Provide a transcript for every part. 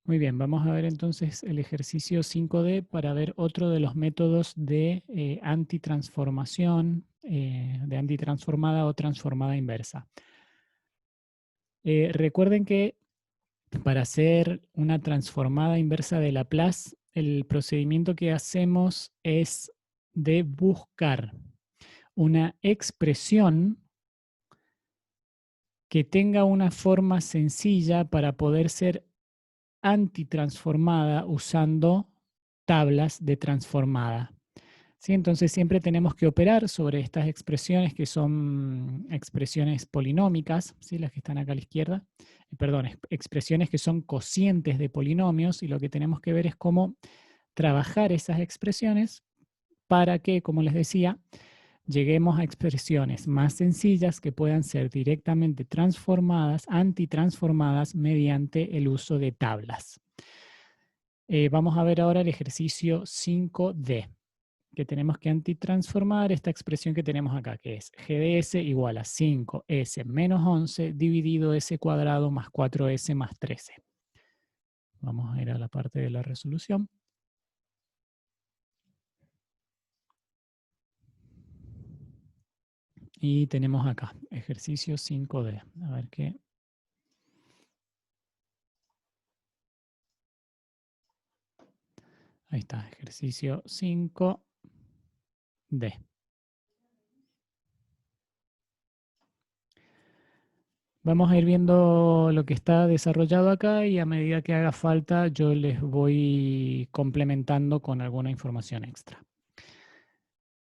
Muy bien, vamos a ver entonces el ejercicio 5D para ver otro de los métodos de antitransformación, de antitransformada o transformada inversa. Recuerden que para hacer una transformada inversa de Laplace, el procedimiento que hacemos es de buscar una expresión que tenga una forma sencilla para poder ser antitransformada usando tablas de transformada. ¿Sí? Entonces siempre tenemos que operar sobre estas expresiones que son expresiones polinómicas, ¿sí? Las que están acá a la izquierda, perdón, expresiones que son cocientes de polinomios, y lo que tenemos que ver es cómo trabajar esas expresiones para que, como les decía, lleguemos a expresiones más sencillas que puedan ser directamente transformadas, antitransformadas mediante el uso de tablas. Vamos a ver ahora el ejercicio 5D, que tenemos que antitransformar esta expresión que tenemos acá, que es g de s igual a 5s menos 11 dividido s cuadrado más 4s más 13. Vamos a ir a la parte de la resolución. Y tenemos acá, ejercicio 5D. A ver qué. Ahí está, ejercicio 5D. Vamos a ir viendo lo que está desarrollado acá y a medida que haga falta yo les voy complementando con alguna información extra.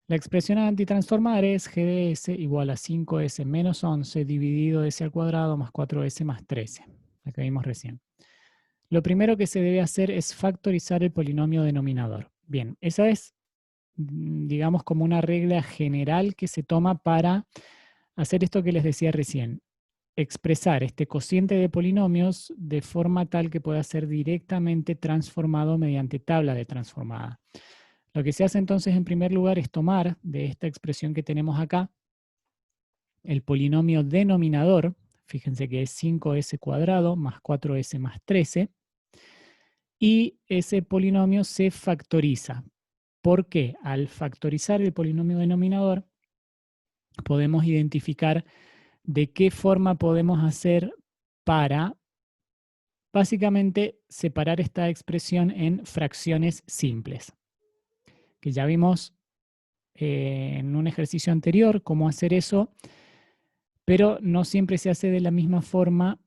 La expresión a antitransformar es g de s igual a 5s menos 11 dividido s al cuadrado más 4s más 13. La que vimos recién. Lo primero que se debe hacer es factorizar el polinomio denominador. Bien, esa es, digamos, como una regla general que se toma para hacer esto que les decía recién. Expresar este cociente de polinomios de forma tal que pueda ser directamente transformado mediante tabla de transformada. Lo que se hace entonces en primer lugar es tomar de esta expresión que tenemos acá el polinomio denominador, fíjense que es 5s cuadrado más 4s más 13, y ese polinomio se factoriza. ¿Por qué? Al factorizar el polinomio denominador podemos identificar de qué forma podemos hacer para básicamente separar esta expresión en fracciones simples, que ya vimos en un ejercicio anterior cómo hacer eso, pero no siempre se hace de la misma forma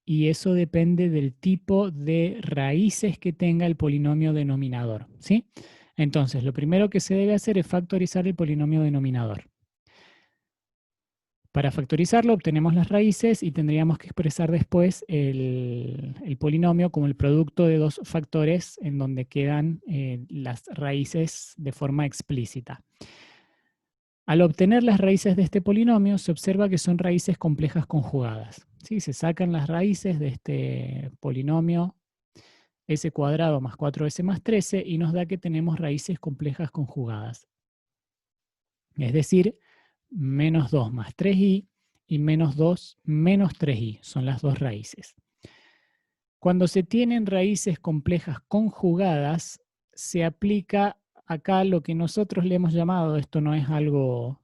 y eso depende del tipo de raíces que tenga el polinomio denominador, ¿sí? Entonces, lo primero que se debe hacer es factorizar el polinomio denominador. Para factorizarlo obtenemos las raíces y tendríamos que expresar después el polinomio como el producto de dos factores en donde quedan las raíces de forma explícita. Al obtener las raíces de este polinomio se observa que son raíces complejas conjugadas. ¿Sí? Se sacan las raíces de este polinomio s cuadrado más 4s más 13 y nos da que tenemos raíces complejas conjugadas. Es decir, menos 2 más 3i y menos 2 menos 3i son las dos raíces. Cuando se tienen raíces complejas conjugadas, se aplica acá lo que nosotros le hemos llamado, esto no es algo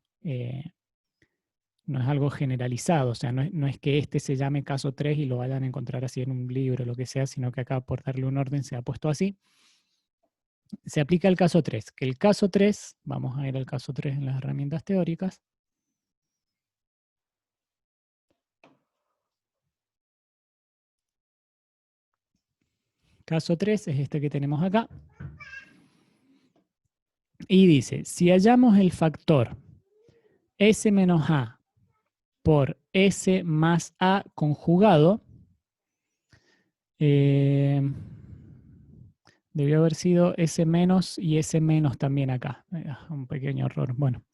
generalizado, o sea, no es que este se llame caso 3 y lo vayan a encontrar así en un libro o lo que sea, sino que acá por darle un orden se ha puesto así. Se aplica el caso 3, que el caso 3, vamos a ir al caso 3 en las herramientas teóricas. Caso 3 es este que tenemos acá. Y dice, si hallamos el factor s menos a por s más a conjugado, debió haber sido s menos y s menos también acá. Un pequeño error. Bueno.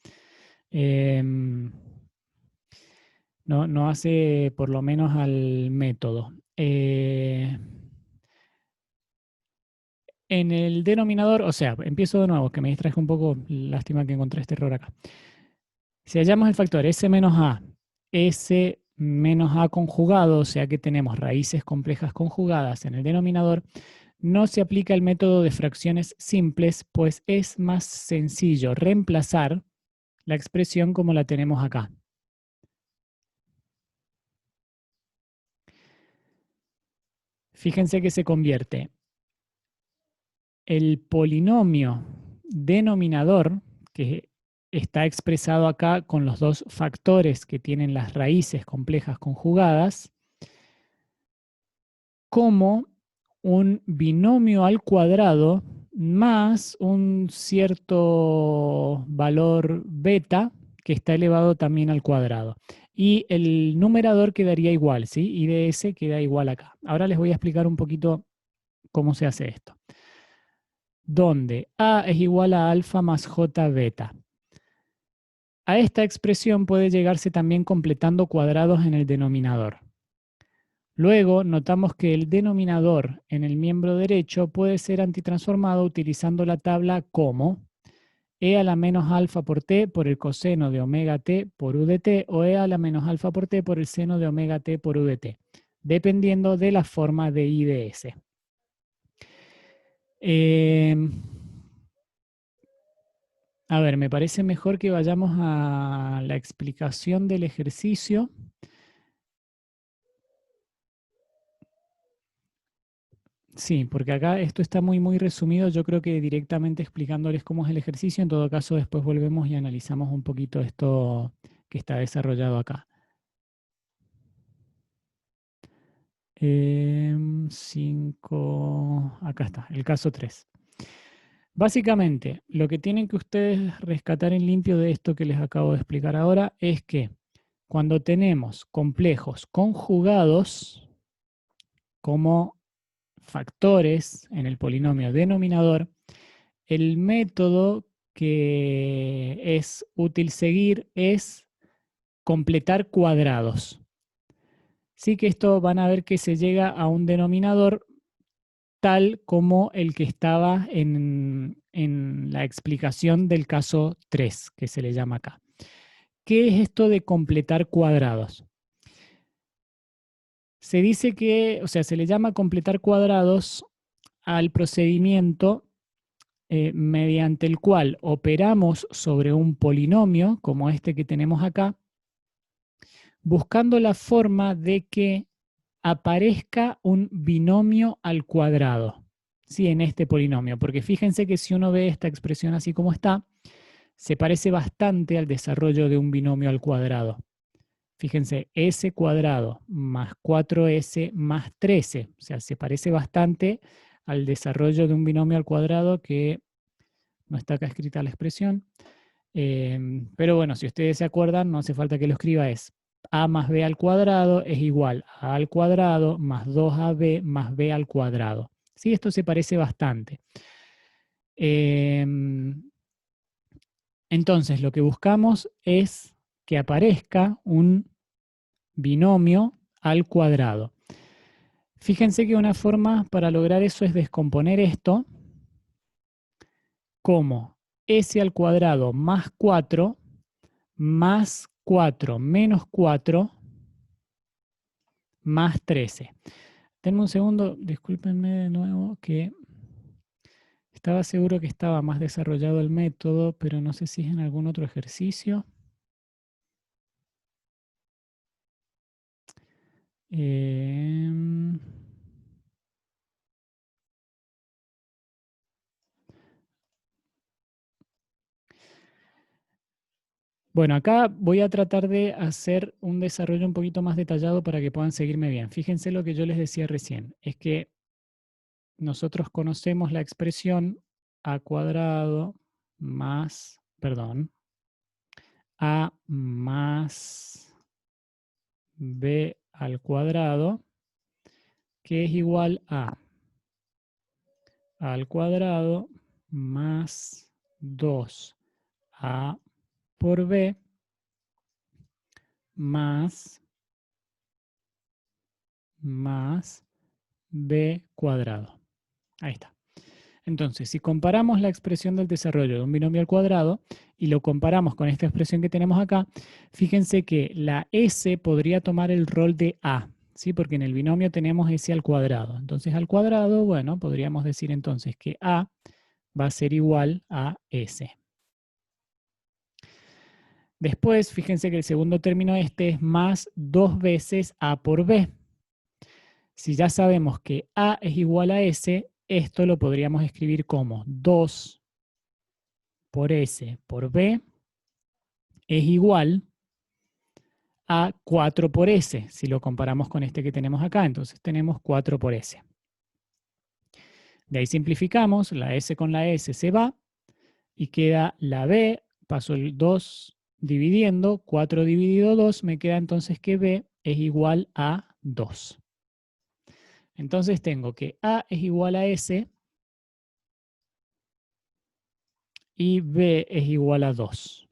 No hace por lo menos al método. En el denominador, o sea, empiezo de nuevo, que me distraje un poco, lástima que encontré este error acá. Si hallamos el factor s menos a, s menos a conjugado, o sea que tenemos raíces complejas conjugadas en el denominador, no se aplica el método de fracciones simples, pues es más sencillo reemplazar la expresión como la tenemos acá. Fíjense que se convierte el polinomio denominador, que está expresado acá con los dos factores que tienen las raíces complejas conjugadas, como un binomio al cuadrado más un cierto valor beta que está elevado también al cuadrado. Y el numerador quedaría igual, ¿sí? Y de ese queda igual acá. Ahora les voy a explicar un poquito cómo se hace esto. Donde A es igual a alfa más J beta. A esta expresión puede llegarse también completando cuadrados en el denominador. Luego notamos que el denominador en el miembro derecho puede ser antitransformado utilizando la tabla como e a la menos alfa por t por el coseno de omega t por u de t o e a la menos alfa por t por el seno de omega t por u de t, dependiendo de la forma de I de S. A ver, me parece mejor que vayamos a la explicación del ejercicio. Sí, porque acá esto está muy resumido. Yo creo que directamente explicándoles cómo es el ejercicio, en todo caso después volvemos y analizamos un poquito esto que está desarrollado acá. 5, acá está, el caso 3. Básicamente, lo que tienen que ustedes rescatar en limpio de esto que les acabo de explicar ahora es que cuando tenemos complejos conjugados como factores en el polinomio denominador, el método que es útil seguir es completar cuadrados. Sí que esto van a ver que se llega a un denominador tal como el que estaba en la explicación del caso 3, que se le llama acá. ¿Qué es esto de completar cuadrados? Se dice que, o sea, se le llama completar cuadrados al procedimiento mediante el cual operamos sobre un polinomio, como este que tenemos acá, buscando la forma de que aparezca un binomio al cuadrado, ¿sí? En este polinomio, porque fíjense que si uno ve esta expresión así como está, se parece bastante al desarrollo de un binomio al cuadrado. Fíjense, s cuadrado más 4s más 13, o sea, se parece bastante al desarrollo de un binomio al cuadrado que no está acá escrita la expresión. Pero bueno, si ustedes se acuerdan, no hace falta que lo escriba, es a más b al cuadrado es igual a al cuadrado más 2ab más b al cuadrado. Sí, esto se parece bastante. Entonces, lo que buscamos es que aparezca un binomio al cuadrado. Fíjense que una forma para lograr eso es descomponer esto como s al cuadrado más 4 más 4 menos 4 más 13. Denme un segundo, discúlpenme de nuevo que estaba seguro que estaba más desarrollado el método, pero no sé si es en algún otro ejercicio. Bueno, acá voy a tratar de hacer un desarrollo un poquito más detallado para que puedan seguirme bien. Fíjense lo que yo les decía recién, es que nosotros conocemos la expresión a cuadrado más, perdón, a más b al cuadrado, que es igual a al cuadrado más 2a por b más b cuadrado. Ahí está. Entonces, si comparamos la expresión del desarrollo de un binomio al cuadrado y lo comparamos con esta expresión que tenemos acá, fíjense que la S podría tomar el rol de A, ¿sí? Porque en el binomio tenemos S al cuadrado. Entonces, al cuadrado, bueno, podríamos decir entonces que A va a ser igual a S. Después, fíjense que el segundo término este es más 2 veces A por B. Si ya sabemos que A es igual a S, esto lo podríamos escribir como 2 por S por B es igual a 4 por S, si lo comparamos con este que tenemos acá. Entonces tenemos 4 por S. De ahí simplificamos, la S con la S se va y queda la B, paso el 2 dividiendo, 4 dividido 2, me queda entonces que B es igual a 2. Entonces tengo que A es igual a S y B es igual a 2.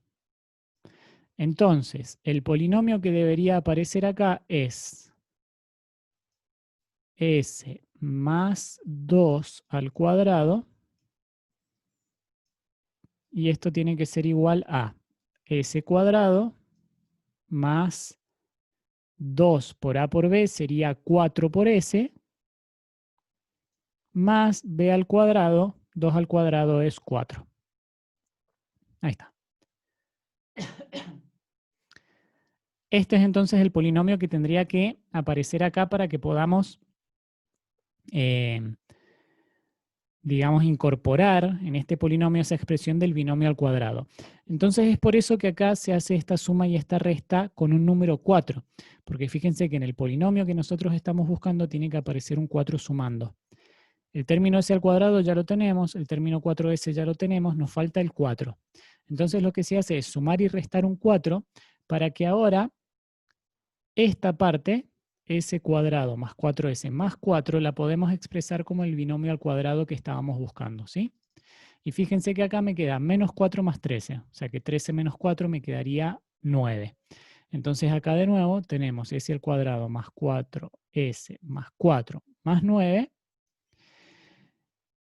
Entonces, el polinomio que debería aparecer acá es S más 2 al cuadrado, y esto tiene que ser igual a S cuadrado más 2 por A por B sería 4 por S, más B al cuadrado, 2 al cuadrado es 4. Ahí está. Este es entonces el polinomio que tendría que aparecer acá para que podamos, digamos, incorporar en este polinomio esa expresión del binomio al cuadrado. Entonces es por eso que acá se hace esta suma y esta resta con un número 4, porque fíjense que en el polinomio que nosotros estamos buscando tiene que aparecer un 4 sumando. El término S al cuadrado ya lo tenemos, el término 4S ya lo tenemos, nos falta el 4. Entonces lo que se hace es sumar y restar un 4 para que ahora esta parte, S cuadrado más 4S más 4, la podemos expresar como el binomio al cuadrado que estábamos buscando, ¿sí? Y fíjense que acá me queda menos 4 más 13, o sea que 13 menos 4 me quedaría 9. Entonces acá de nuevo tenemos S al cuadrado más 4S más 4 más 9,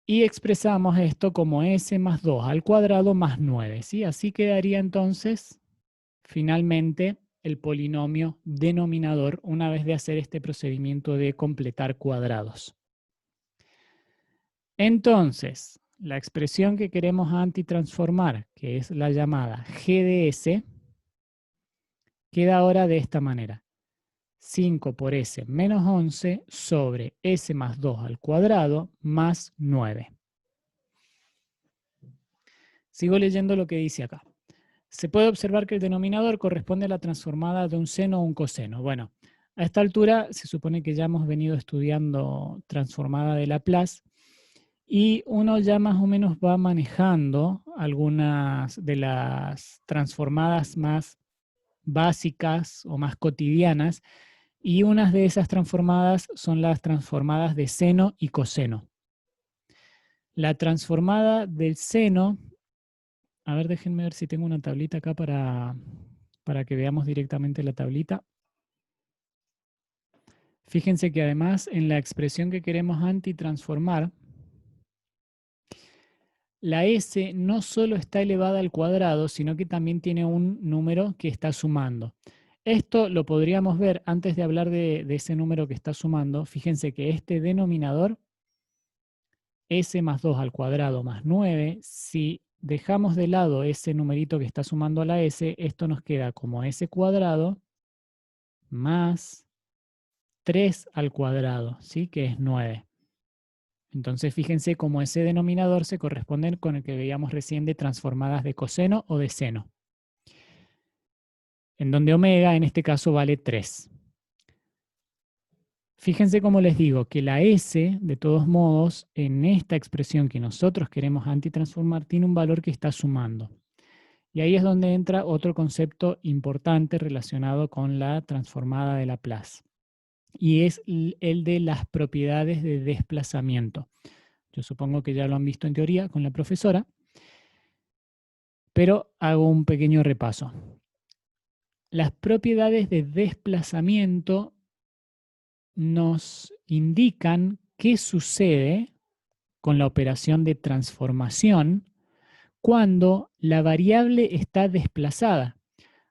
y expresamos esto como S más 2 al cuadrado más 9, ¿sí? Así quedaría entonces finalmente el polinomio denominador una vez de hacer este procedimiento de completar cuadrados. Entonces, la expresión que queremos antitransformar, que es la llamada G de S, queda ahora de esta manera. 5 por S menos 11 sobre S más 2 al cuadrado más 9. Sigo leyendo lo que dice acá. Se puede observar que el denominador corresponde a la transformada de un seno o un coseno. Bueno, a esta altura se supone que ya hemos venido estudiando transformada de Laplace y uno ya más o menos va manejando algunas de las transformadas más básicas o más cotidianas, y unas de esas transformadas son las transformadas de seno y coseno. La transformada del seno, a ver, déjenme ver si tengo una tablita acá para que veamos directamente la tablita. Fíjense que además en la expresión que queremos antitransformar, la S no solo está elevada al cuadrado, sino que también tiene un número que está sumando. Esto lo podríamos ver antes de hablar de ese número que está sumando. Fíjense que este denominador, S más 2 al cuadrado más 9, si dejamos de lado ese numerito que está sumando a la S, esto nos queda como S cuadrado más 3 al cuadrado, ¿sí? Que es 9. Entonces fíjense cómo ese denominador se corresponde con el que veíamos recién de transformadas de coseno o de seno, en donde omega en este caso vale 3. Fíjense cómo les digo que la S, de todos modos, en esta expresión que nosotros queremos antitransformar, tiene un valor que está sumando. Y ahí es donde entra otro concepto importante relacionado con la transformada de Laplace, y es el de las propiedades de desplazamiento. Yo supongo que ya lo han visto en teoría con la profesora, pero hago un pequeño repaso. Las propiedades de desplazamiento nos indican qué sucede con la operación de transformación cuando la variable está desplazada.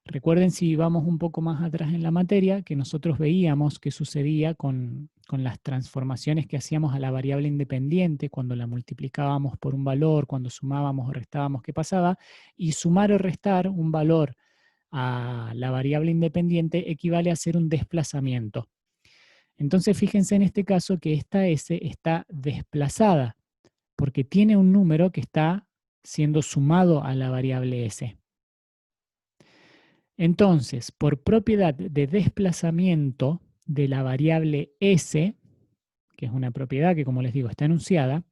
Recuerden, si vamos un poco más atrás en la materia, que nosotros veíamos qué sucedía con las transformaciones que hacíamos a la variable independiente, cuando la multiplicábamos por un valor, cuando sumábamos o restábamos, qué pasaba, y sumar o restar un valor a la variable independiente equivale a hacer un desplazamiento. Entonces fíjense en este caso que esta S está desplazada, porque tiene un número que está siendo sumado a la variable S. Entonces, por propiedad de desplazamiento de la variable S, que es una propiedad que, como les digo, está enunciada,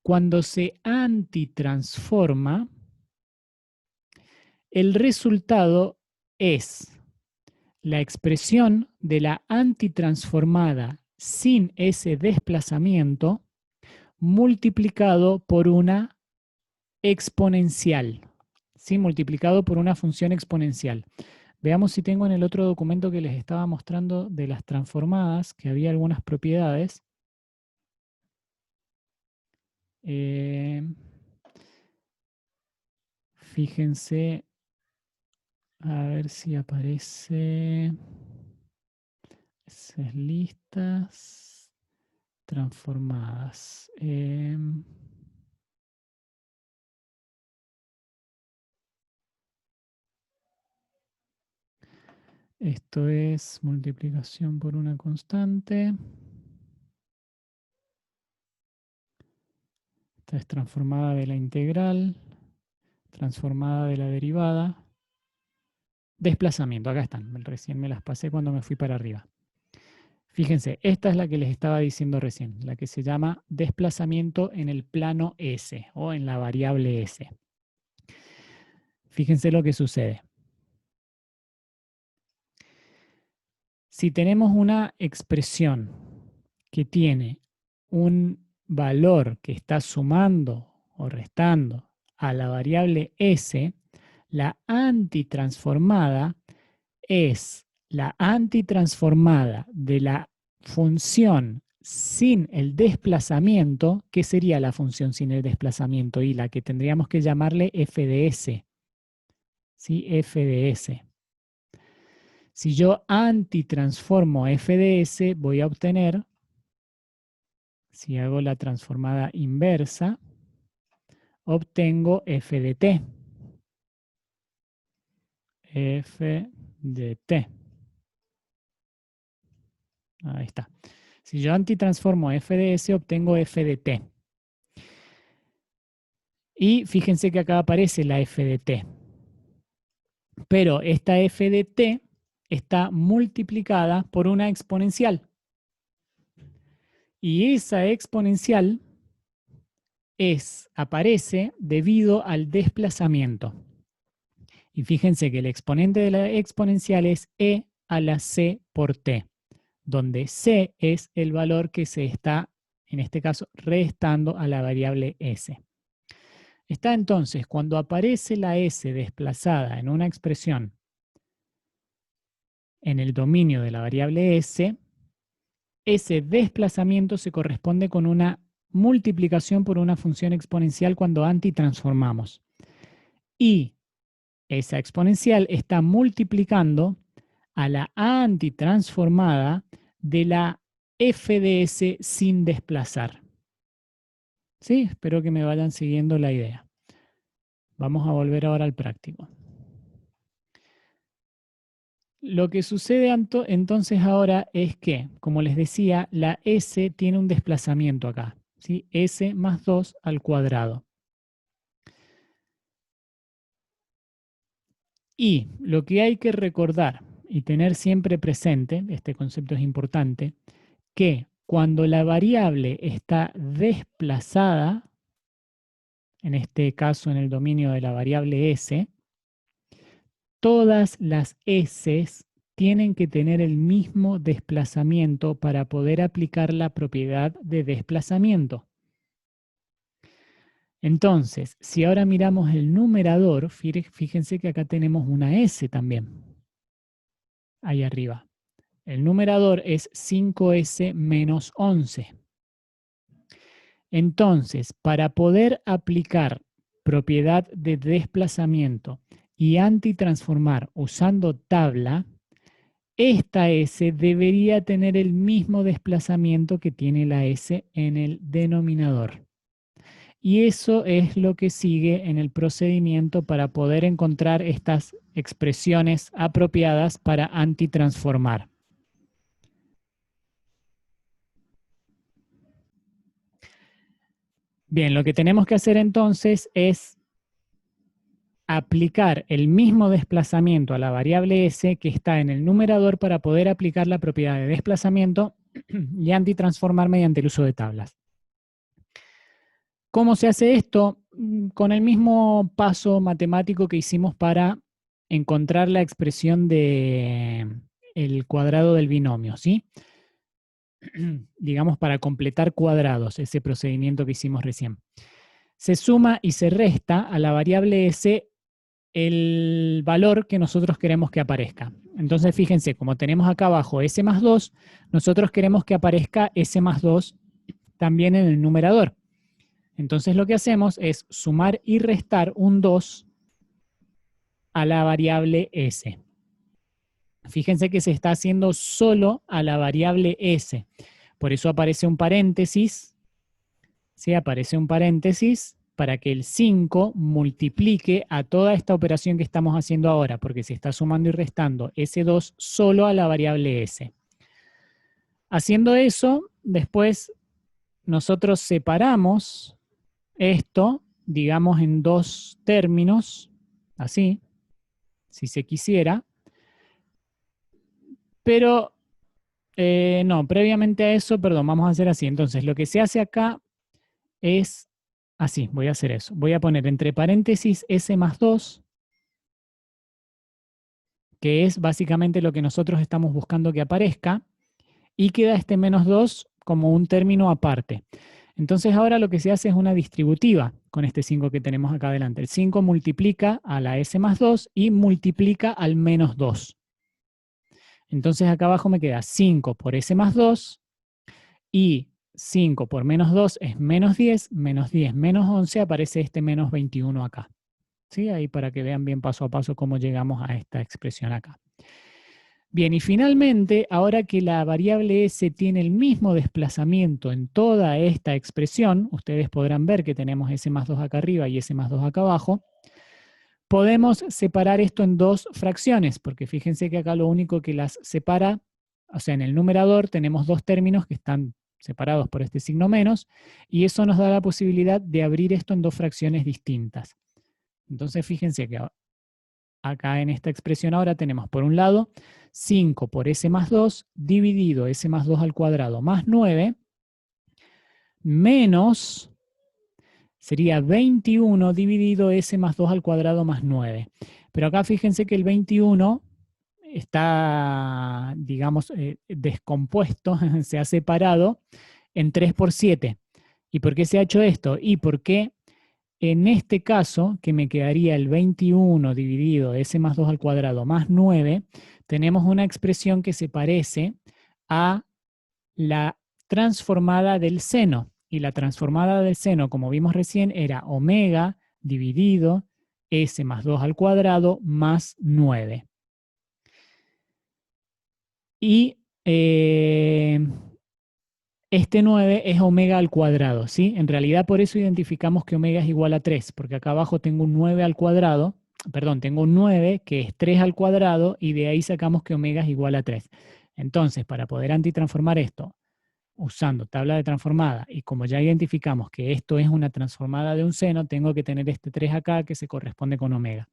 cuando se antitransforma, el resultado es la expresión de la antitransformada sin ese desplazamiento multiplicado por una exponencial, ¿sí? Multiplicado por una función exponencial. Veamos si tengo en el otro documento que les estaba mostrando de las transformadas, que había algunas propiedades. Fíjense, a ver si aparece. Esas listas transformadas. Esto es multiplicación por una constante. Esta es transformada de la integral, transformada de la derivada. Desplazamiento, acá están. Recién me las pasé cuando me fui para arriba. Fíjense, esta es la que les estaba diciendo recién, la que se llama desplazamiento en el plano S o en la variable S. Fíjense lo que sucede. Si tenemos una expresión que tiene un valor que está sumando o restando a la variable S, la antitransformada es la antitransformada de la función sin el desplazamiento. ¿Qué sería la función sin el desplazamiento? Y la que tendríamos que llamarle f de s. ¿Sí? F de s. Si yo antitransformo f de s, voy a obtener, si hago la transformada inversa, obtengo f de t. F de t. Ahí está. Si yo antitransformo f de s, obtengo f de t. Y fíjense que acá aparece la f de t. Pero esta f de t está multiplicada por una exponencial. Y esa exponencial aparece debido al desplazamiento. Y fíjense que el exponente de la exponencial es e a la c por t, donde c es el valor que se está, en este caso, restando a la variable s. Está entonces, cuando aparece la s desplazada en una expresión en el dominio de la variable s, ese desplazamiento se corresponde con una multiplicación por una función exponencial cuando antitransformamos. Y esa exponencial está multiplicando a la antitransformada de la f de s sin desplazar. ¿Sí? Espero que me vayan siguiendo la idea. Vamos a volver ahora al práctico. Lo que sucede entonces ahora es que, como les decía, la s tiene un desplazamiento acá, ¿sí? S más 2 al cuadrado. Y lo que hay que recordar y tener siempre presente, este concepto es importante, que cuando la variable está desplazada, en este caso en el dominio de la variable s, todas las s's tienen que tener el mismo desplazamiento para poder aplicar la propiedad de desplazamiento. Entonces, si ahora miramos el numerador, fíjense que acá tenemos una s también, ahí arriba. El numerador es 5s menos 11. Entonces, para poder aplicar propiedad de desplazamiento y antitransformar usando tabla, esta S debería tener el mismo desplazamiento que tiene la S en el denominador. Y eso es lo que sigue en el procedimiento para poder encontrar estas expresiones apropiadas para antitransformar. Bien, lo que tenemos que hacer entonces es aplicar el mismo desplazamiento a la variable S que está en el numerador para poder aplicar la propiedad de desplazamiento y antitransformar mediante el uso de tablas. ¿Cómo se hace esto? Con el mismo paso matemático que hicimos para encontrar la expresión de el cuadrado del binomio, ¿sí? Digamos para completar cuadrados, ese procedimiento que hicimos recién. Se suma y se resta a la variable S el valor que nosotros queremos que aparezca. Entonces, fíjense, como tenemos acá abajo S más 2, nosotros queremos que aparezca S más 2 también en el numerador. Entonces, lo que hacemos es sumar y restar un 2 a la variable S. Fíjense que se está haciendo solo a la variable S. Por eso aparece un paréntesis. ¿Sí? Aparece un paréntesis para que el 5 multiplique a toda esta operación que estamos haciendo ahora, porque se está sumando y restando S2 solo a la variable S. Haciendo eso, después nosotros separamos esto, digamos, en dos términos, así, si se quisiera, pero no, previamente a eso, perdón, vamos a hacer así. Entonces, lo que se hace acá es así, voy a hacer eso. Voy a poner entre paréntesis S más 2, que es básicamente lo que nosotros estamos buscando que aparezca, y queda este menos 2 como un término aparte. Entonces ahora lo que se hace es una distributiva con este 5 que tenemos acá adelante. El 5 multiplica a la S más 2 y multiplica al menos 2. Entonces acá abajo me queda 5 por S más 2 y 5 por menos 2 es menos 10 menos 11, aparece este menos 21 acá. ¿Sí? Ahí para que vean bien paso a paso cómo llegamos a esta expresión acá. Bien, y finalmente, ahora que la variable S tiene el mismo desplazamiento en toda esta expresión, ustedes podrán ver que tenemos S más 2 acá arriba y S más 2 acá abajo, podemos separar esto en dos fracciones, porque fíjense que acá lo único que las separa, o sea, en el numerador tenemos dos términos que están separados por este signo menos, y eso nos da la posibilidad de abrir esto en dos fracciones distintas. Entonces, fíjense que acá en esta expresión ahora tenemos por un lado 5 por S más 2 dividido S más 2 al cuadrado más 9 menos, sería 21 dividido S más 2 al cuadrado más 9. Pero acá fíjense que el 21 está, digamos, descompuesto, se ha separado en 3 por 7. ¿Y por qué se ha hecho esto? Y porque en este caso, que me quedaría el 21 dividido S más 2 al cuadrado más 9, tenemos una expresión que se parece a la transformada del seno. Y la transformada del seno, como vimos recién, era omega dividido S más 2 al cuadrado más 9. Y este 9 es omega al cuadrado, ¿sí? En realidad por eso identificamos que omega es igual a 3, porque acá abajo tengo un 9 al cuadrado, perdón, tengo un 9 que es 3 al cuadrado y de ahí sacamos que omega es igual a 3. Entonces, para poder antitransformar esto usando tabla de transformada y como ya identificamos que esto es una transformada de un seno, tengo que tener este 3 acá que se corresponde con omega.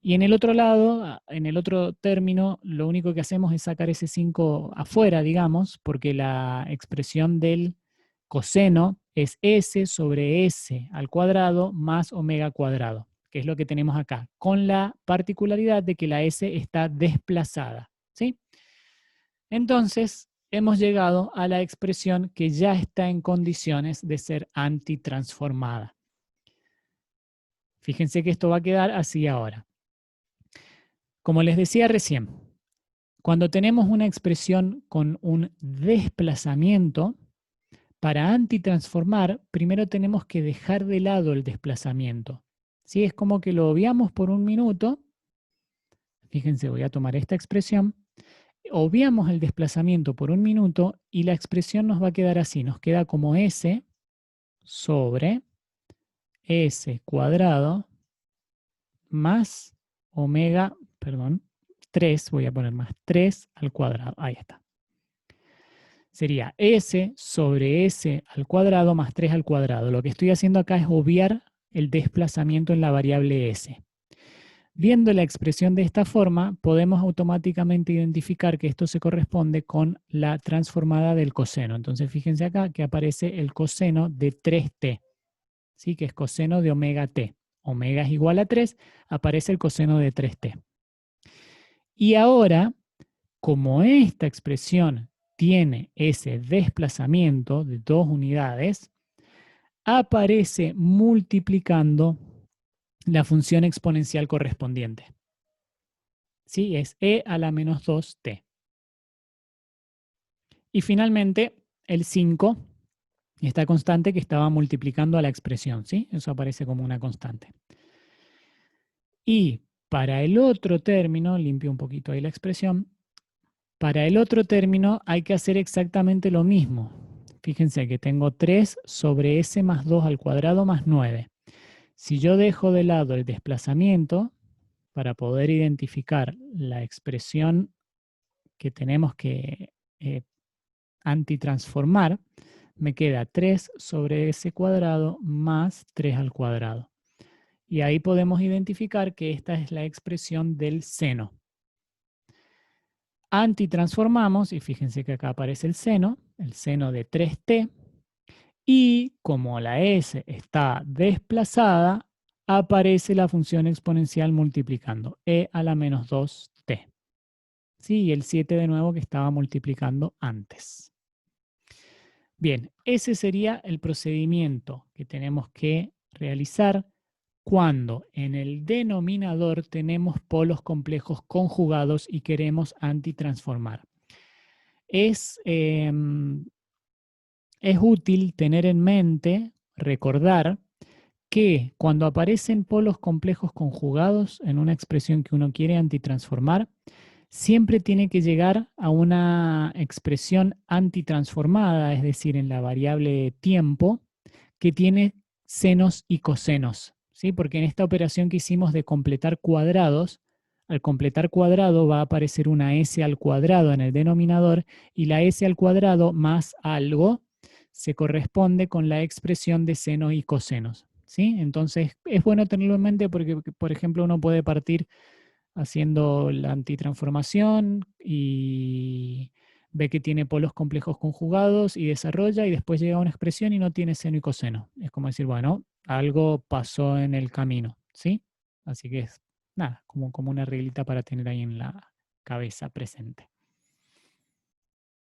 Y en el otro lado, en el otro término, lo único que hacemos es sacar ese 5 afuera, digamos, porque la expresión del coseno es S sobre S al cuadrado más omega cuadrado, que es lo que tenemos acá, con la particularidad de que la S está desplazada, ¿sí? Entonces, hemos llegado a la expresión que ya está en condiciones de ser antitransformada. Fíjense que esto va a quedar así ahora. Como les decía recién, cuando tenemos una expresión con un desplazamiento, Para antitransformar, primero tenemos que dejar de lado el desplazamiento. ¿Sí? Es como que lo obviamos por un minuto. Fíjense, voy a tomar esta expresión. Obviamos el desplazamiento por un minuto y la expresión nos va a quedar así. Nos queda como S sobre S cuadrado más omega, perdón, 3, voy a poner más 3 al cuadrado. Ahí está. Sería S sobre S al cuadrado más 3 al cuadrado. Lo que estoy haciendo acá es obviar el desplazamiento en la variable S. Viendo la expresión de esta forma, podemos automáticamente identificar que esto se corresponde con la transformada del coseno. Entonces, fíjense acá que aparece el coseno de 3t, ¿sí? Que es coseno de omega t. Omega es igual a 3, aparece el coseno de 3t. Y ahora, como esta expresión tiene ese desplazamiento de 2 unidades, aparece multiplicando la función exponencial correspondiente. ¿Sí? Es e a la menos 2t. Y finalmente, el 5, esta constante que estaba multiplicando a la expresión, ¿sí? Eso aparece como una constante. Y para el otro término, limpio un poquito ahí la expresión, para el otro término hay que hacer exactamente lo mismo. Fíjense que tengo 3 sobre s más 2 al cuadrado más 9. Si yo dejo de lado el desplazamiento, para poder identificar la expresión que tenemos que antitransformar, me queda 3 sobre s cuadrado más 3 al cuadrado. Y ahí podemos identificar que esta es la expresión del seno. Antitransformamos, y fíjense que acá aparece el seno de 3t, y como la s está desplazada, aparece la función exponencial multiplicando, e a la menos 2t. Sí, y el 7 de nuevo que estaba multiplicando antes. Bien, ese sería el procedimiento que tenemos que realizar cuando en el denominador tenemos polos complejos conjugados y queremos antitransformar. Es útil tener en mente, recordar, que cuando aparecen polos complejos conjugados en una expresión que uno quiere antitransformar, siempre tiene que llegar a una expresión antitransformada, es decir, en la variable tiempo, que tiene senos y cosenos, ¿sí? Porque en esta operación que hicimos de completar cuadrados, al completar cuadrado va a aparecer una s al cuadrado en el denominador y la s al cuadrado más algo se corresponde con la expresión de senos y cosenos, ¿sí? Entonces es bueno tenerlo en mente porque, por ejemplo, uno puede partir haciendo la antitransformación y ve que tiene polos complejos conjugados y desarrolla y después llega a una expresión y no tiene seno y coseno. Es como decir, bueno, algo pasó en el camino, ¿sí? Así que es nada, como una reglita para tener ahí en la cabeza presente.